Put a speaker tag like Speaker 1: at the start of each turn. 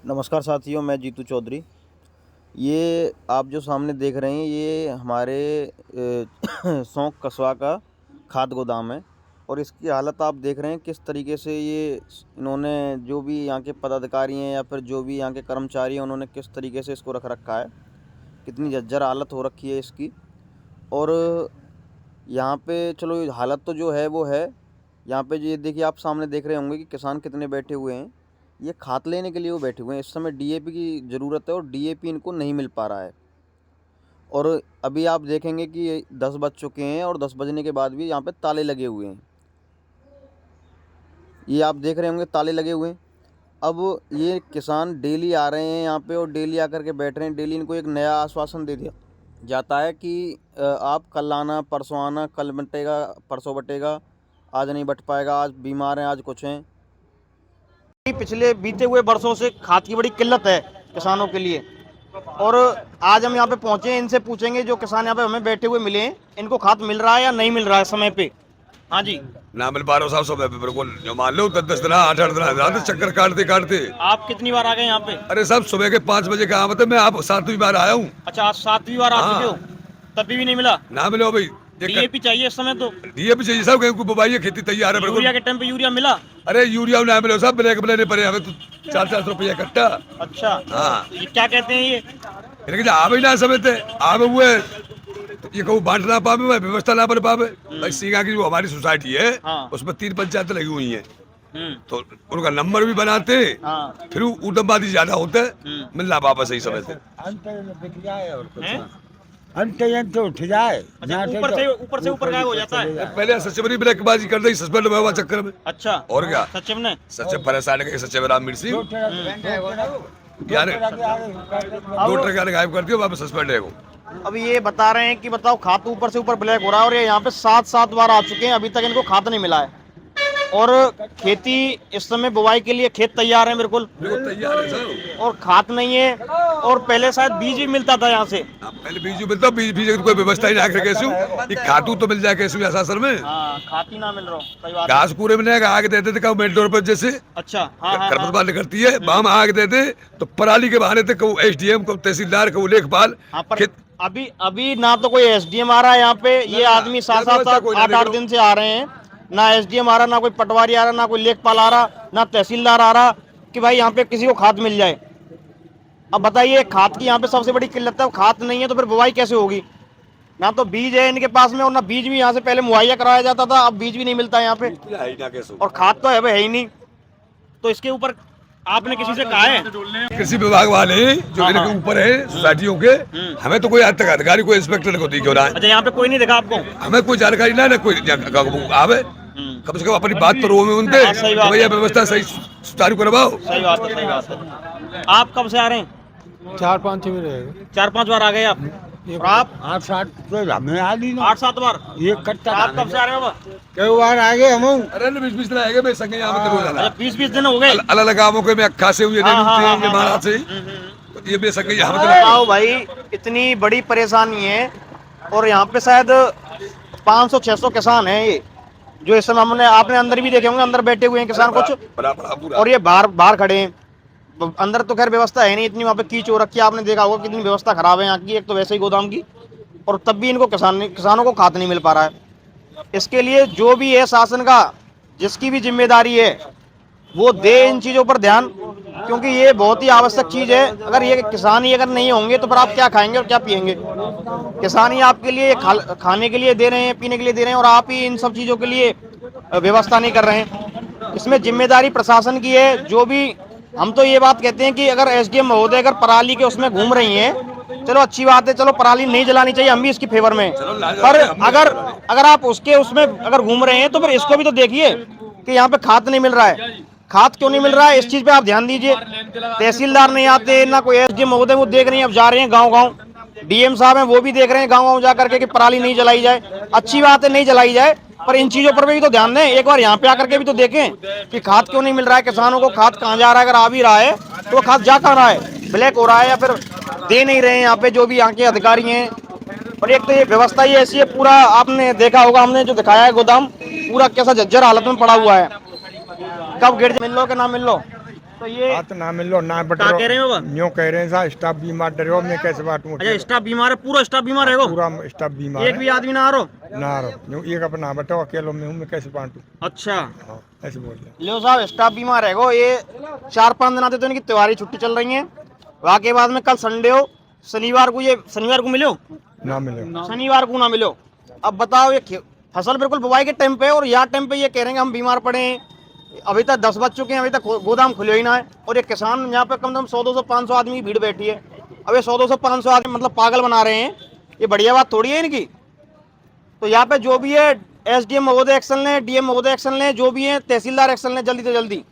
Speaker 1: नमस्कार साथियों, मैं जीतू चौधरी। ये आप जो सामने देख रहे हैं ये हमारे सौंक कस्बा का खाद गोदाम है और इसकी हालत आप देख रहे हैं किस तरीके से ये इन्होंने जो भी यहाँ के पदाधिकारी हैं या फिर जो भी यहाँ के कर्मचारी हैं उन्होंने किस तरीके से इसको रख रखा है। कितनी जर्जर हालत हो रखी है इसकी। और यहाँ पे चलो हालत तो जो है वो है। यहाँ पे ये देखिए, आप सामने देख रहे होंगे कि किसान कितने बैठे हुए हैं। ये खाद लेने के लिए वो बैठे हुए हैं। इस समय डीएपी की ज़रूरत है और डीएपी इनको नहीं मिल पा रहा है। और अभी आप देखेंगे कि 10 बज चुके हैं और 10 बजने के बाद भी यहाँ पे ताले लगे हुए हैं। ये आप देख रहे होंगे ताले लगे हुए हैं। अब ये किसान डेली आ रहे हैं यहाँ पे और डेली आकर के बैठ रहे हैं। डेली इनको एक नया आश्वासन दे दिया जाता है कि आप कल आना, परसों आना, कल बटेगा, परसों बटेगा, आज नहीं बट पाएगा, आज बीमार हैं, आज कुछ हैं। पिछले बीते हुए वर्षों से खाद की बड़ी किल्लत है किसानों के लिए। और आज हम यहाँ पे पहुंचे हैं, इनसे पूछेंगे जो किसान यहाँ पे हमें बैठे हुए मिले हैं, इनको खाद मिल रहा है या नहीं मिल रहा है समय पे। हाँ जी।
Speaker 2: ना मिल पा रहा साहब समय पे बिल्कुल। जो मान लो 10 दिन 8 दिन ज्यादा चक्कर काटते काटते।
Speaker 1: आप कितनी बार आ गए यहाँ पे?
Speaker 2: अरे साहब सुबह के 5 बजे का आमत है, मैं आप 7वीं बार आया हूँ।
Speaker 1: अच्छा, आज 7वीं बार आ चुके हो, तभी भी नहीं मिला?
Speaker 2: ना मिलो भाई।
Speaker 1: डीएपी चाहिए इस समय तो।
Speaker 2: डीएपी चाहिए साहब, गेहूं की बुवाई है, खेती तैयार है बिल्कुल।
Speaker 1: यूरिया के टाइम पे यूरिया मिला?
Speaker 2: अरे यूरिया ना मिलो साहब, ब्लैक लेने पड़े हमें तो 400 रुपया कट्टा।
Speaker 1: अच्छा
Speaker 2: हाँ,
Speaker 1: ये क्या कहते हैं ये?
Speaker 2: लेकिन आवे ना समय थे आवे हुए ये कहूँ बांट ना पावे, व्यवस्था ना बन पावे। भाई सीगा की जो हमारी सोसाइटी है उसमें 3 पंचायतें लगी हुई हैं, तो उनका नंबर भी बनाते फिर उदमवादी ज्यादा होते मिलना पापा सही समय से।
Speaker 3: अंत उठ जाए।
Speaker 1: ऊपर से ऊपर गायब हो जाता है।
Speaker 2: पहले सचिव ने ब्लैकबाजी कर दी, सस्पेंड हुआ चक्कर में।
Speaker 1: अच्छा,
Speaker 2: और क्या
Speaker 1: सचिव ने?
Speaker 2: सचिव परेशान के सचिव रामवीर सिंह यार 2 ट्रक गायब कर दिया, वापस सस्पेंड है वो। अब ये बता रहे हैं कि बताओ, खाद ऊपर से ऊपर ब्लैक हो रहा है और ये यहाँ पे 7 बार आ चुके हैं, अभी तक इनको खाद नहीं मिला है। और खेती इस समय बुवाई के लिए खेत तैयार है, बिल्कुल तैयार है सर, और खाद नहीं है। और पहले शायद बीज भी मिलता था यहाँ से। पहले बीज मिलता, बीज की कोई व्यवस्था ही ना कैसे खादू तो मिल जाए कैसे शासन में। खाद ही ना मिल रहा, घास पूरे में आग देते थे मेन डोर पर जैसे। अच्छा, खरपतवार करती है वहां आग देते तो पराली के बहाने थे, कभी एसडीएम, कभी तहसीलदार, कभी लेखपाल। अभी ना तो कोई एसडीएम आ रहा है यहाँ पे, ये आदमी 7-8 दिन से आ रहे हैं। ना एसडीएम आ रहा, ना कोई पटवारी आ रहा, ना कोई लेखपाल आ रहा, ना तहसीलदार आ रहा कि भाई यहाँ पे किसी को खाद मिल जाए। अब बताइए, खाद की यहाँ पे सबसे बड़ी किल्लत है। खाद नहीं है तो फिर बुवाई कैसे होगी? ना तो बीज है इनके पास में, और ना बीज भी यहाँ से पहले मुहैया कराया जाता था, अब बीज भी नहीं मिलता यहाँ पे, और खाद तो है ही नहीं। तो इसके ऊपर आपने किसी से कहा है? कृषि विभाग वाले जो इनके ऊपर है सोसाइटियों के, हमें तो कोई आज तक अधिकारी, कोई इंस्पेक्टर को दिख रहा है। अच्छा, यहाँ पे कोई नहीं देखा आपको? हमें कोई जानकारी ना कोई आवे, कम से कम अपनी बात तो रो में उनके भैया व्यवस्था सही सुचारू करवाओ। सही बात है, सही बात है। आप कब से आ रहे हैं? 4-5 बार आ गए आप। और आप?
Speaker 3: 8-7 हमें आ ली ना,
Speaker 1: 8-7 बार।
Speaker 3: ये कट्टा
Speaker 1: आप कब से आ रहे हो?
Speaker 3: कई बार आ गए हम।
Speaker 2: अरे 20-20 दिन आएंगे मैं संगे यहाँ पे।
Speaker 1: 20-20 दिन हो गए
Speaker 2: अलग अलग गाँवों के में खासे हुए महाराज से ये भी संगे यहाँ पे। भाई इतनी बड़ी परेशानी है और यहाँ पे शायद 500-600 किसान हैं ये, जो इस समय हमने आपने अंदर भी देखे होंगे, अंदर बैठे हुए हैं किसान कुछ, और ये बाहर खड़े हैं। अंदर तो खैर व्यवस्था है नहीं, इतनी वहाँ पे कीच हो रखी है, आपने देखा होगा कितनी व्यवस्था खराब है यहाँ की, एक तो वैसे ही गोदाम की, और तब भी इनको किसानों को खाद नहीं मिल पा रहा है। इसके लिए जो भी है शासन का, जिसकी भी जिम्मेदारी है, वो दे इन चीज़ों पर ध्यान, क्योंकि ये बहुत ही आवश्यक चीज़ है। अगर ये किसान ही अगर नहीं होंगे तो फिर आप क्या खाएंगे और क्या पिएंगे? किसान ही आपके लिए खाने के लिए दे रहे हैं, पीने के लिए दे रहे हैं, और आप ही इन सब चीज़ों के लिए व्यवस्था नहीं कर रहे हैं। इसमें जिम्मेदारी प्रशासन की है। जो भी हम तो ये बात कहते हैं कि अगर एसडीएम महोदय अगर पराली के उसमें घूम रही हैं, चलो अच्छी बात है, चलो पराली नहीं जलानी चाहिए, हम भी इसकी फेवर में। पर अगर आप उसके उसमें अगर घूम रहे हैं तो फिर इसको भी तो देखिए कि यहाँ पे खाद नहीं मिल रहा है। खाद क्यों नहीं मिल रहा है, इस चीज पे आप ध्यान दीजिए। तहसीलदार नहीं आते, ना कोई एसडीएम महोदय, वो देख रही हैं, अब जा रहे हैं गाँव। डीएम साहब हैं, वो भी देख रहे हैं गाँव जा करके कि पराली नहीं जलाई जाए। अच्छी बात है, नहीं जलाई जाए, पर इन चीजों पर भी तो ध्यान दें। एक बार यहाँ पे आकर के भी तो देखें कि खाद क्यों नहीं मिल रहा है किसानों को, खाद कहाँ जा रहा है। अगर आ भी रहा है तो खाद जा कहाँ रहा है? ब्लैक हो रहा है, या फिर दे नहीं रहे हैं यहाँ पे जो भी यहाँ के अधिकारी हैं। और एक तो ये व्यवस्था ही ऐसी है, पूरा आपने देखा होगा, हमने जो दिखाया है गोदाम, पूरा कैसा जर्जर हालत में पड़ा हुआ है। कब गिर मिल लो कि ना मिल लो, तो ये
Speaker 3: हाथ ना मिलो ना
Speaker 2: क्या कह रहे हो बाबा?
Speaker 3: यूं कह रहे हैं साहब स्टाफ बीमार डरो मैं कैसे बांटूं
Speaker 2: अच्छा स्टाफ बीमार है, पूरा स्टाफ बीमार है वो,
Speaker 3: पूरा स्टाफ बीमार
Speaker 2: एक भी आदमी ना आ रहा?
Speaker 3: ना रहो यूं एक अपना बताओ अकेलो में हूं मैं कैसे बांटूं।
Speaker 2: अच्छा
Speaker 3: हाँ ऐसे बोल रहे
Speaker 2: लो साहब स्टाफ बीमार है वो, ये 4-5 दिन आते तो इनकी त्योहारी छुट्टी चल रही है। वाके बाद में कल संडे हो, शनिवार को ये शनिवार को मिलो,
Speaker 3: ना मिले
Speaker 2: शनिवार को ना मिलो। अब बताओ ये फसल बिल्कुल बुवाई के टाइम पे और यहाँ टाइम पे ये कह रहे हैं हम बीमार पड़े हैं। अभी तक 10 बज चुके हैं, अभी तक गोदाम खुले ही ना है। और ये किसान यहाँ पे कम से कम 100-200-500 आदमी की भीड़ बैठी है। अब ये 100-200-500 आदमी मतलब पागल बना रहे हैं, ये बढ़िया बात थोड़ी है इनकी। तो यहाँ पे जो भी है एसडीएम महोदय एक्शन लें, डीएम महोदय एक्शन लें, जो भी है तहसीलदार एक्शन लें जल्दी से जल्दी।